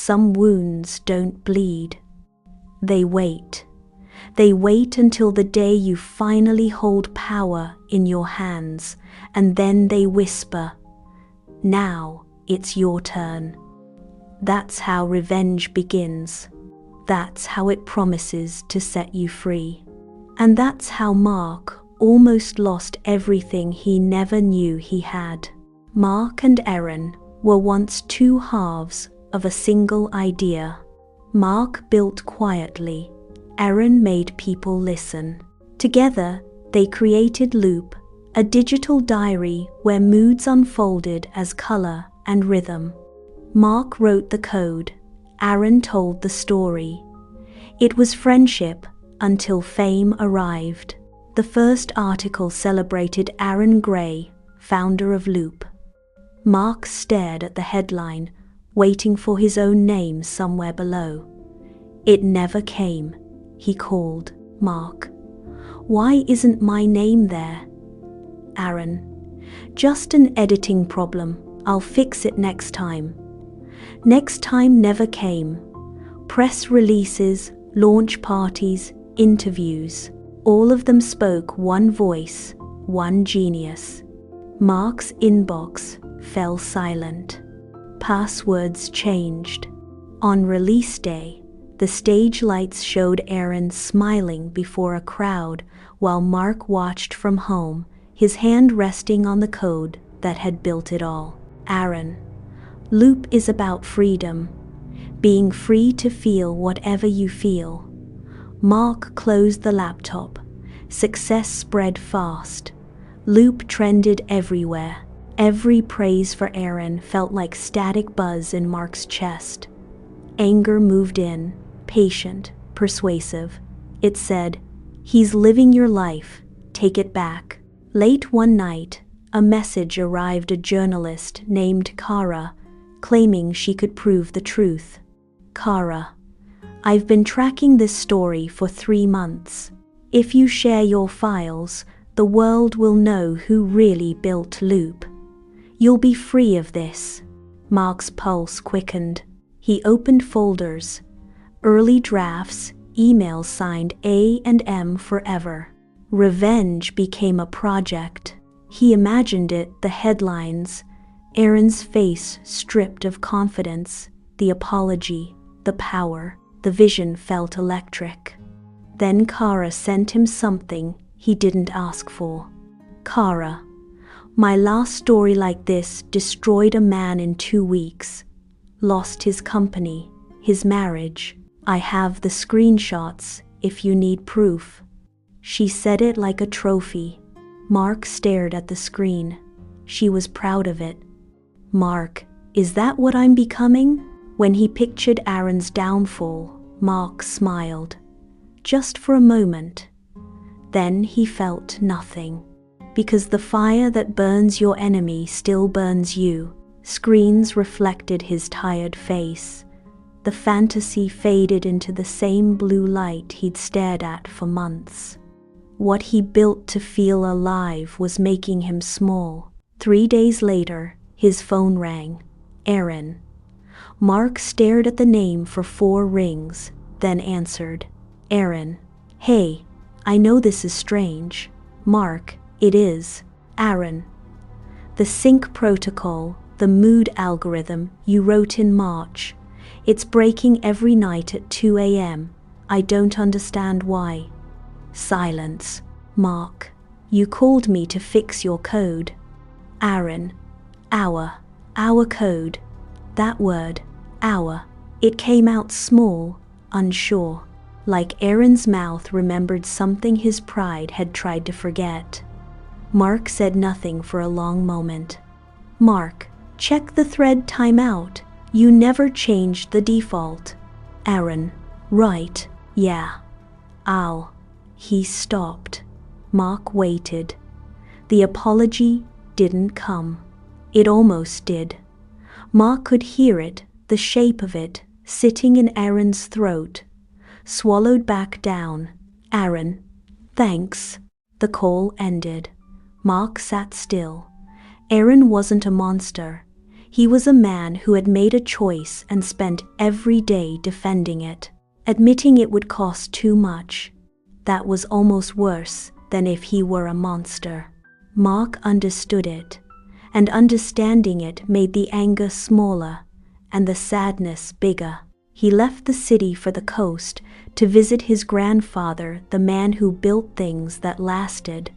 some wounds don't bleed. They wait. They wait until the day you finally hold power in your hands, and then they whisper, "Now it's your turn." That's how revenge begins. That's how it promises to set you free. And that's how Mark almost lost everything he never knew he had. Mark and Erin were once two halves of a single idea. Mark built quietly. Erin made people listen. Together, they created Loop, a digital diary where moods unfolded as color and rhythm. Mark wrote the code. Erin told the story. It was friendship until fame arrived. The first article celebrated Aaron Gray, founder of Loop. Mark stared at the headline, waiting for his own name somewhere below. It never came. He called, "Mark, why isn't my name there?" Aaron, "Just an editing problem. I'll fix it next time." Next time never came. Press releases, launch parties, interviews. All of them spoke one voice, one genius. Mark's inbox fell silent. Passwords changed. On release day, the stage lights showed Aaron smiling before a crowd while Mark watched from home, his hand resting on the code that had built it all. Aaron, Loop is about freedom, being free to feel whatever you feel. Mark closed the laptop. Success spread fast. Loop trended everywhere. Every praise for Aaron felt like static buzz in Mark's chest. Anger moved in, patient, persuasive. It said, "He's living your life. Take it back." Late one night, a message arrived, a journalist named Kara, claiming she could prove the truth. "Kara, I've been tracking this story for 3 months. If you share your files, the world will know who really built Loop. You'll be free of this." Mark's pulse quickened. He opened folders. Early drafts, emails signed A&M forever. Revenge became a project. He imagined it, the headlines, Aaron's face stripped of confidence, the apology, the power. The vision felt electric. Then Kara sent him something he didn't ask for. "Kara, my last story like this destroyed a man in 2 weeks. Lost his company, his marriage. I have the screenshots if you need proof." She said it like a trophy. Mark stared at the screen. She was proud of it. "Mark, is that what I'm becoming?" When he pictured Aaron's downfall, Mark smiled. Just for a moment. Then he felt nothing. Because the fire that burns your enemy still burns you. Screens reflected his tired face. The fantasy faded into the same blue light he'd stared at for months. What he built to feel alive was making him small. 3 days later, his phone rang. Aaron. Mark stared at the name for 4 rings, then answered. "Aaron. Hey, I know this is strange." "Mark, it is." "Aaron. The sync protocol, the mood algorithm you wrote in March. It's breaking every night at 2 a.m. I don't understand why." Silence. "Mark, you called me to fix your code." "Aaron. Our code. That word, our. It came out small, unsure. Like Aaron's mouth remembered something his pride had tried to forget. Mark said nothing for a long moment. "Mark, check the thread timeout. You never changed the default." "Aaron. Right. Yeah. I'll." He stopped. Mark waited. The apology didn't come. It almost did. Mark could hear it, the shape of it, sitting in Aaron's throat. Swallowed back down. "Aaron. Thanks." The call ended. Mark sat still. Aaron wasn't a monster. He was a man who had made a choice and spent every day defending it. Admitting it would cost too much. That was almost worse than if he were a monster. Mark understood it, and understanding it made the anger smaller and the sadness bigger. He left the city for the coast to visit his grandfather, the man who built things that lasted.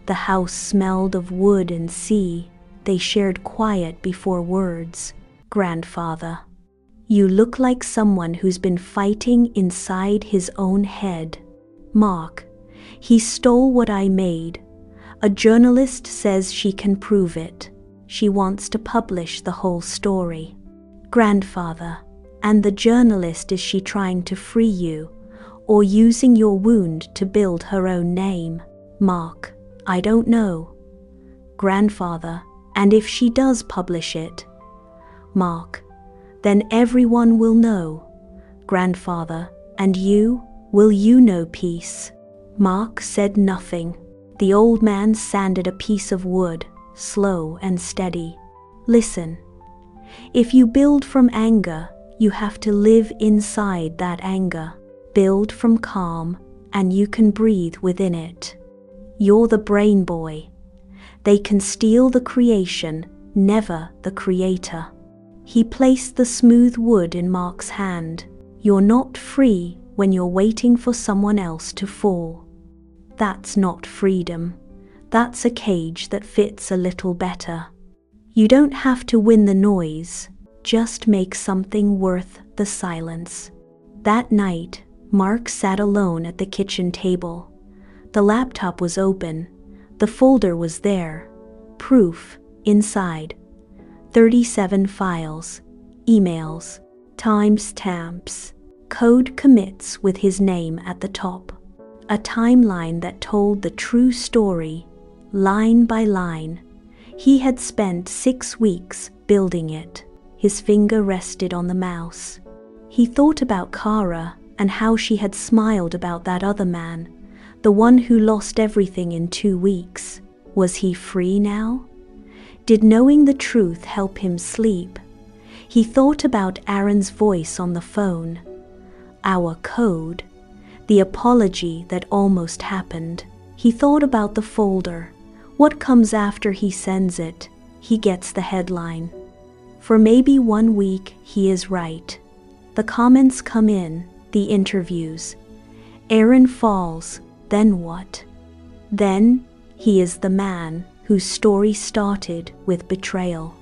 The house smelled of wood and sea. They shared quiet before words. "Grandfather, you look like someone who's been fighting inside his own head." "Mark, he stole what I made. A journalist says she can prove it. She wants to publish the whole story." "Grandfather, and the journalist, is she trying to free you or using your wound to build her own name?" "Mark, I don't know." "Grandfather, and if she does publish it?" "Mark, then everyone will know." "Grandfather, and you, will you know peace?" Mark said nothing. The old man sanded a piece of wood, slow and steady. "Listen, if you build from anger, you have to live inside that anger. Build from calm, and you can breathe within it. You're the brain boy. They can steal the creation, never the creator." He placed the smooth wood in Mark's hand. "You're not free when you're waiting for someone else to fall. That's not freedom. That's a cage that fits a little better. You don't have to win the noise, just make something worth the silence." That night, Mark sat alone at the kitchen table. The laptop was open. The folder was there. Proof inside. 37 files, emails, timestamps, code commits with his name at the top. A timeline that told the true story, line by line. He had spent 6 weeks building it. His finger rested on the mouse. He thought about Kara and how she had smiled about that other man, the one who lost everything in 2 weeks. Was he free now? Did knowing the truth help him sleep? He thought about Aaron's voice on the phone. Our code. The apology that almost happened. He thought about the folder. What comes after he sends it? He gets the headline. For maybe 1 week, he is right. The comments come in, the interviews. Aaron falls, then what? Then he is the man whose story started with betrayal.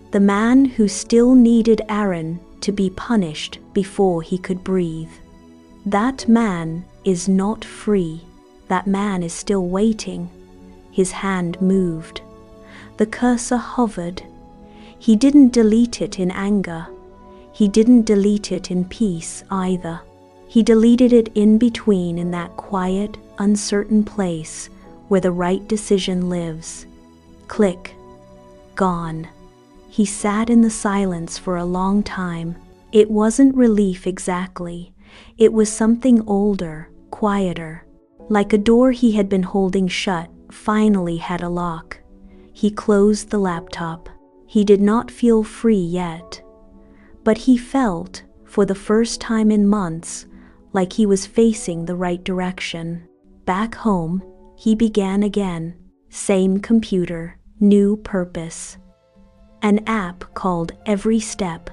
The man who still needed Aaron to be punished before he could breathe. That man is not free. That man is still waiting. His hand moved. The cursor hovered. He didn't delete it in anger. He didn't delete it in peace either. He deleted it in between, in that quiet, uncertain place where the right decision lives. Click. Gone. He sat in the silence for a long time. It wasn't relief exactly. It was something older, quieter. Like a door he had been holding shut finally had a lock. He closed the laptop. He did not feel free yet. But he felt, for the first time in months, like he was facing the right direction. Back home, he began again. Same computer, new purpose. An app called Every Step.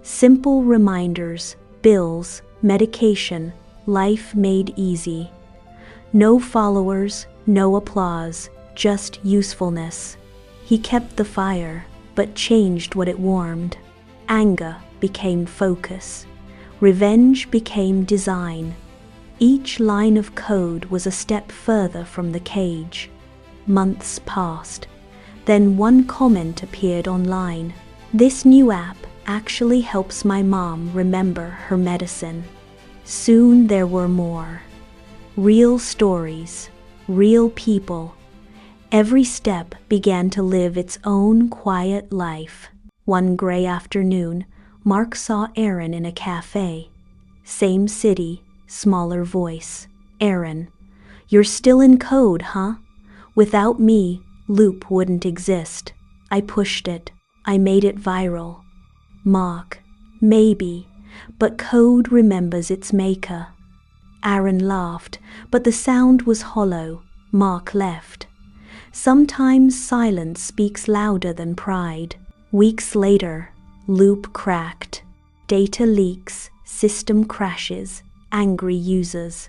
Simple reminders, bills, medication, life made easy. No followers, no applause, just usefulness. He kept the fire, but changed what it warmed. Anger became focus. Revenge became design. Each line of code was a step further from the cage. Months passed. Then one comment appeared online. "This new app actually helps my mom remember her medicine." Soon there were more. Real stories, real people. Every step began to live its own quiet life. One gray afternoon, Mark saw Aaron in a cafe. Same city, smaller voice. "Aaron, you're still in code, huh? Without me, Loop wouldn't exist. I pushed it. I made it viral. Mark, maybe, but code remembers its maker. Aaron laughed, but the sound was hollow. Mark left. Sometimes silence speaks louder than pride. Weeks later, loop cracked. Data leaks, system crashes, angry users.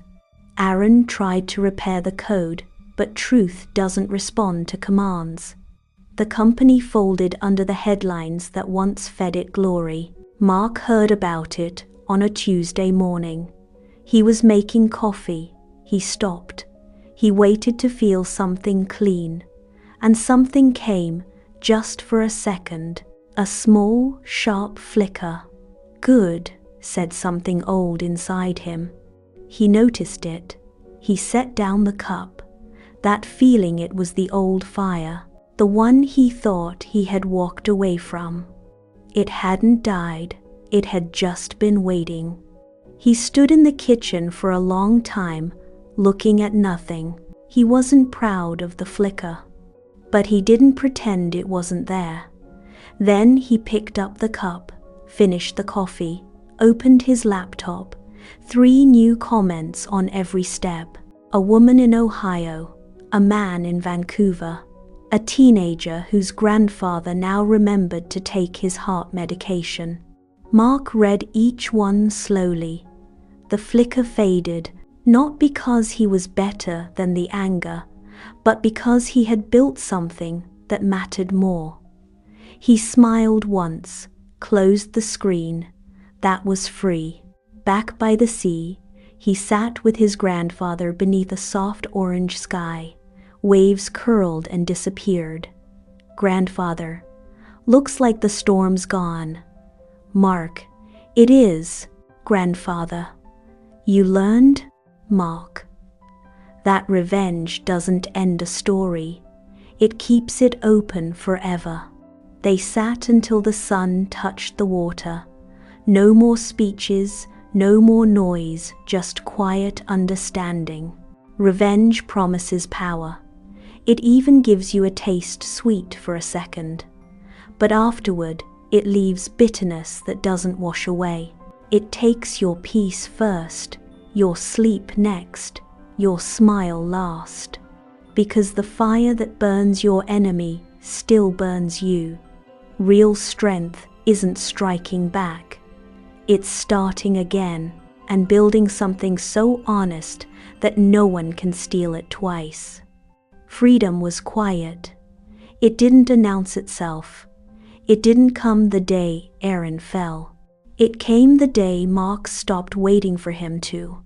Aaron tried to repair the code, but truth doesn't respond to commands. The company folded under the headlines that once fed it glory. Mark heard about it on a Tuesday morning. He was making coffee. He stopped. He waited to feel something clean. And something came, just for a second. A small, sharp flicker. Good, said something old inside him. He noticed it. He set down the cup. That feeling it was the old fire. The one he thought he had walked away from. It hadn't died. It had just been waiting. He stood in the kitchen for a long time, looking at nothing. He wasn't proud of the flicker, but he didn't pretend it wasn't there. Then he picked up the cup, finished the coffee, opened his laptop. 3 new comments on every step. A woman in Ohio, a man in Vancouver, a teenager whose grandfather now remembered to take his heart medication. Mark read each one slowly. The flicker faded, not because he was better than the anger, but because he had built something that mattered more. He smiled once, closed the screen. That was free. Back by the sea, he sat with his grandfather beneath a soft orange sky. Waves curled and disappeared. Grandfather, looks like the storm's gone. Mark, it is. Grandfather, you learned? Mark, that revenge doesn't end a story. It keeps it open forever. They sat until the sun touched the water. No more speeches, no more noise, just quiet understanding. Revenge promises power. It even gives you a taste sweet for a second. But afterward, it leaves bitterness that doesn't wash away. It takes your peace first, your sleep next, your smile last. Because the fire that burns your enemy still burns you. Real strength isn't striking back. It's starting again and building something so honest that no one can steal it twice. Freedom was quiet. It didn't announce itself. It didn't come the day Aaron fell. It came the day Mark stopped waiting for him to.